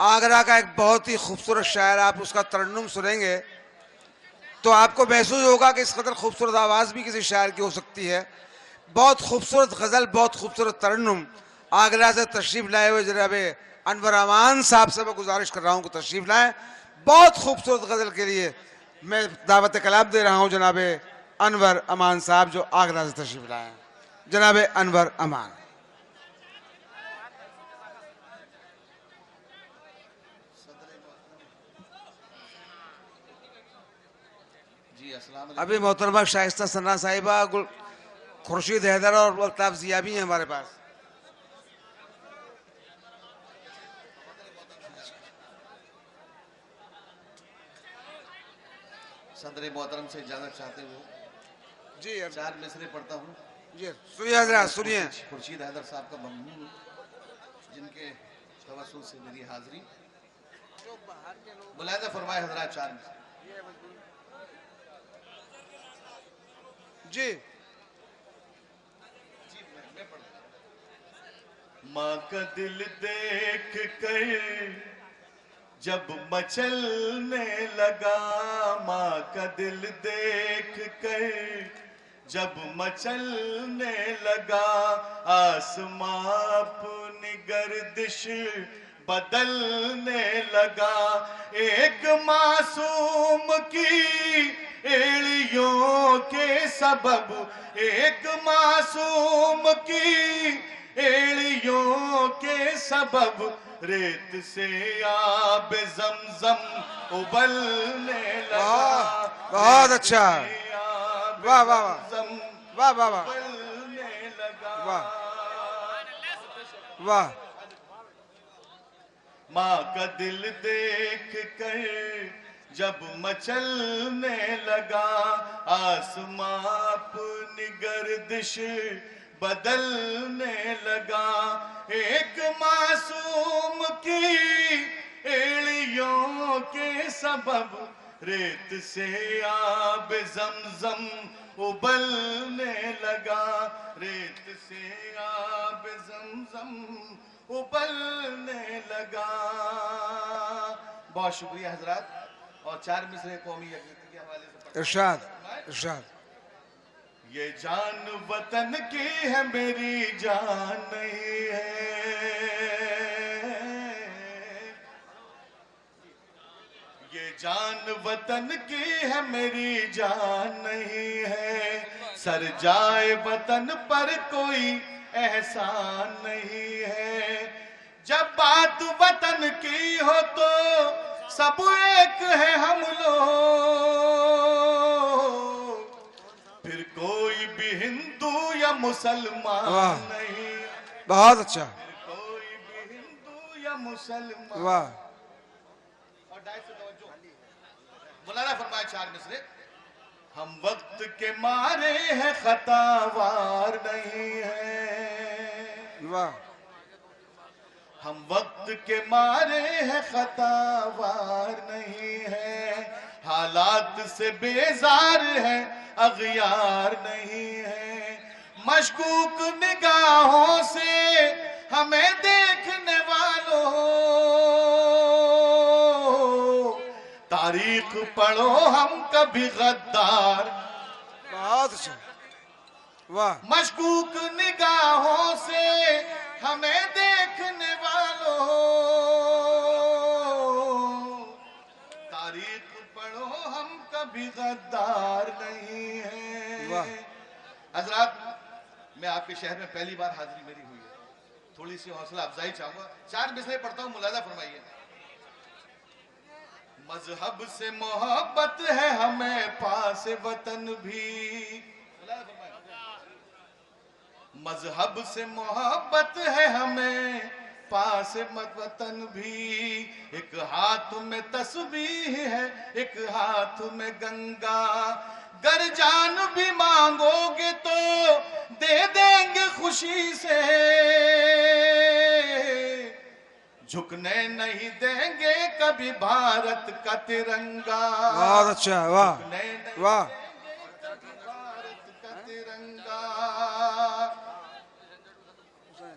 आगरा का एक बहुत ही खूबसूरत शायर, आप उसका तरन्नुम सुनेंगे तो आपको महसूस होगा कि इस कदर खूबसूरत आवाज़ भी किसी शायर की हो सकती है। बहुत खूबसूरत गज़ल, बहुत खूबसूरत तरन्नुम आगरा से तशरीफ़ लाए हुए जनाब अनवर अमान साहब से मैं गुजारिश कर रहा हूँ कि तशरीफ़ लाएँ। बहुत खूबसूरत गज़ल के लिए मैं दावत कलाम दे रहा हूँ जनाब अनवर अमान साहब, जो आगरा से तशरीफ़ लाए हैं। जनाब अनवर अमान। अभी मोहतरमा शाइस्ता सन्ना साहिबा, खुर्शीद हैदर और अल्ताफ जिया भी हैं हमारे पास। सदर मोहतरम से इजाजत चाहते हुए जी चार मिसरे पढ़ता हूँ। जी सुनिए हजरात, सुनिए। खुर्शीद हैदर साहब का ममनून, जिनके तवस्सुल से मेरी हाजिरी मुलाहिजा फरमाए हजरात। चार मिसरे जी। माँ का दिल देख कर जब मचलने लगा, माँ का दिल देख कर जब मचलने लगा, आसमां अपनी गर्दिश बदलने लगा। एक मासूम की एड़ियों के सबब, एक मासूम की एड़ियों के सबब, रेत से आब जमजम उबलने लगा। बहुत अच्छा। वाह वाह वाह वाह वाह वाह उबलने लगा। वाह वाह। माँ का दिल देख कर जब मचलने लगा, आसमां अपनी गर्दिश बदलने लगा। एक मासूम की एड़ियों के सबब, रेत से आब जमजम उबलने लगा। रेत से आब जमजम उबलने लगा। बहुत शुक्रिया हजरात। और चार मिसरे कौमी यकजहती के हवाले से इरशाद इरशाद। ये जान वतन की है, मेरी जान नहीं है। ये जान वतन की है, मेरी जान नहीं है। सर जाए वतन पर कोई एहसान नहीं है। जब बात वतन की हो तो सब एक है हम लोग, फिर कोई भी हिंदू या मुसलमान नहीं। बहुत अच्छा। फिर कोई भी हिंदू या मुसलमान। वाह। और डाय से तवज्जो मुलाना फरमाए चार मिसरे। हम वक्त के मारे हैं, खतावार नहीं है। वाह। हम वक्त के मारे हैं, खतावार नहीं है। हालात से बेजार है, अगयार नहीं है। मशकूक निगाहों से हमें देखने वालों, तारीख पढ़ो हम कभी गद्दार। बहुत अच्छा। वाह। मशकूक निगाहों से हमें देखने वालों, तारीख पढ़ो हम कभी गद्दार नहीं है। हजरात, मैं आपके शहर में पहली बार हाजिरी मेरी हुई है, थोड़ी सी हौसला अफजाई चाहूंगा। चार मिसरे पढ़ता हूं, मुलाजा फरमाइए। मजहब से मोहब्बत है हमें, पास वतन भी। मजहब से मोहब्बत है हमें, पास मत वतन भी। एक हाथ में तस्बीह है, एक हाथ में गंगा। गर जान भी मांगोगे तो दे देंगे खुशी से, झुकने नहीं देंगे कभी भारत का तिरंगा। बहुत अच्छा। वाह वाह। भारत का तिरंगा।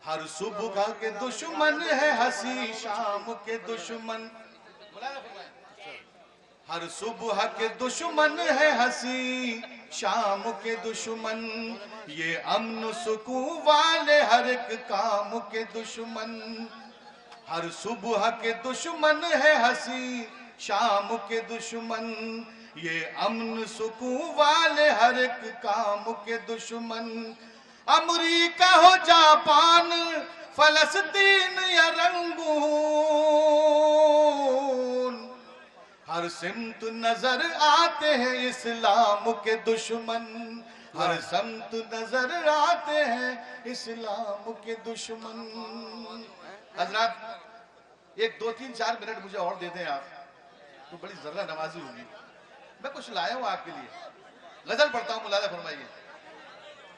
हर सुबह के दुश्मन है हंसी शाम के दुश्मन, हर सुबह के दुश्मन है हंसी शाम के दुश्मन, ये अमन सुकून वाले हर एक काम के दुश्मन। हर सुबह के दुश्मन है हंसी शाम के दुश्मन, ये अमन सुकून वाले हर एक काम के दुश्मन। अमरीका हो जापान फलस्तीन या रंगून, हर सिमत नजर आते हैं इस्लाम के दुश्मन, हर सिमत नजर आते हैं इस्लाम के दुश्मन। हजरत एक 2-3-4 मिनट मुझे और दे दें आप तो बड़ी जर्रा नवाजी होगी। मैं कुछ लाया हूं आपके लिए, गजल पढ़ता हूं, मुलादा फरमाइए।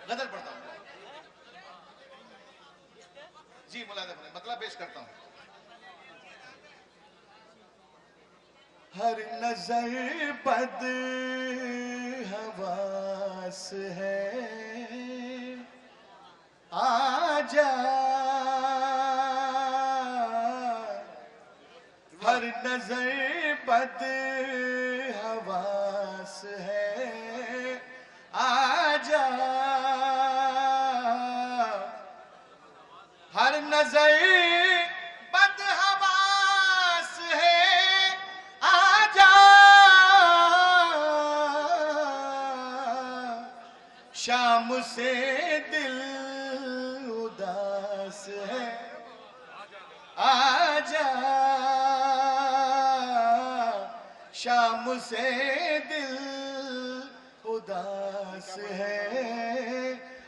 गजल पढ़ता हूं जी, मुलादा फरमाइए, मतलब पेश करता हूं। हर नजर बद हवास है, आजा हर नजर बद हवास है, आजा हर नजर बद हवास है, आजा शाम से दिल उदास है, आजा शाम से दिल उदास है,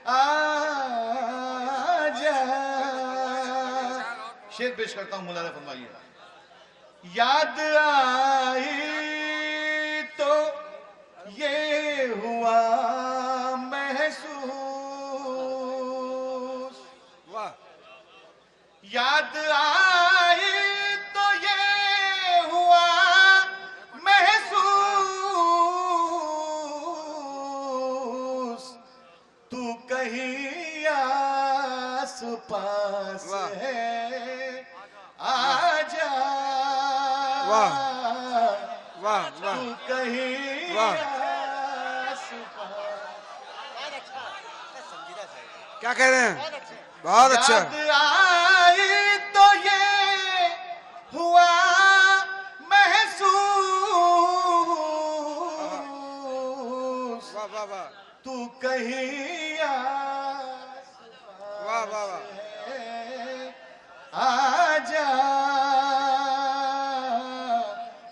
आजा। शेर पेश करता हूं, मुलादा फरमाइए। याद आई तो ये हुआ महसूस, वाह, याद आई तो ये हुआ महसूस, तू कहीं आस पास वाह। है, आजा वाह वाह तू वाह, कहीं वाह। आस पास। क्या कह रहे हैं? बहुत अच्छा। याद आई तो ये हुआ महसूस, वाह वाह वाह, तू कहीं आस वाह वाह वाह। है, आजा।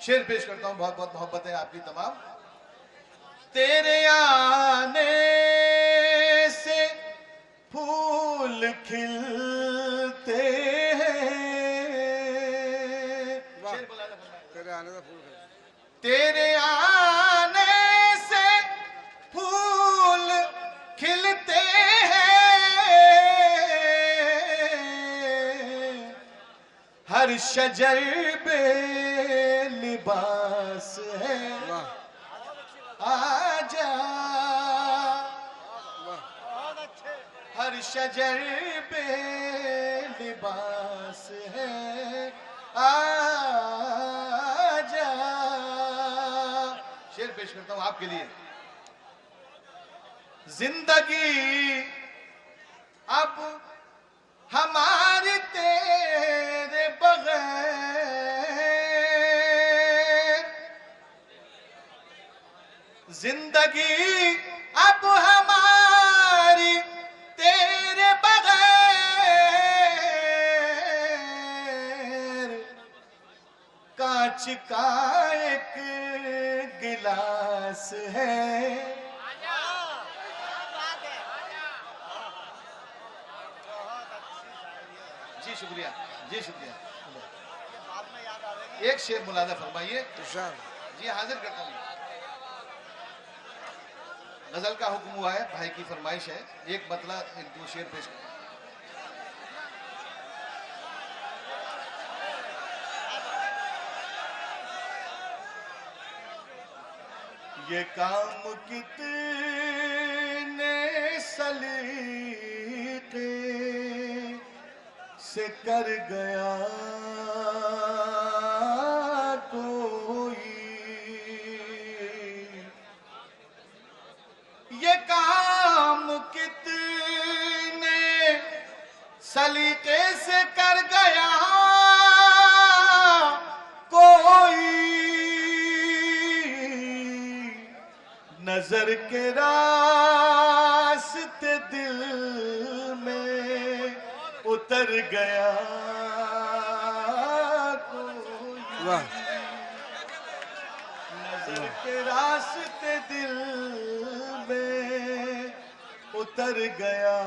शेर पेश करता हूं, बहुत बहुत मोहब्बत है आपकी तमाम। तेरे आने से फूल खिलते हैं, वाह। शेर बोला था फरमाइए। तेरे आने से फूल खिले। तेरे आने से फूल खिलते हैं, हर शजर पे लिबास है, वाह आजा वाह, हर शजर पे लिबास है, आजा। शेर पेश करता हूं आपके लिए। जिंदगी अब हमारी तेरे बगैर, जिंदगी अब हमारी तेरे बगैर, कांच का एक गिलास है, जी शुक्रिया, जी शुक्रिया। एक शेर मुलादा फरमाइए। तुषार। जी हाजिर करता हूँ। गजल का हुक्म हुआ है, भाई की फरमाइश है, एक मतला एक 2 शेर पेश कर। ये काम कितने सलीके से कर गया कोई, ये काम कितने सलीके से कर गया कोई, नजर के रास्ते दिल में उतर गया कोई, वाह नजर के रास्ते दिल में उतर गया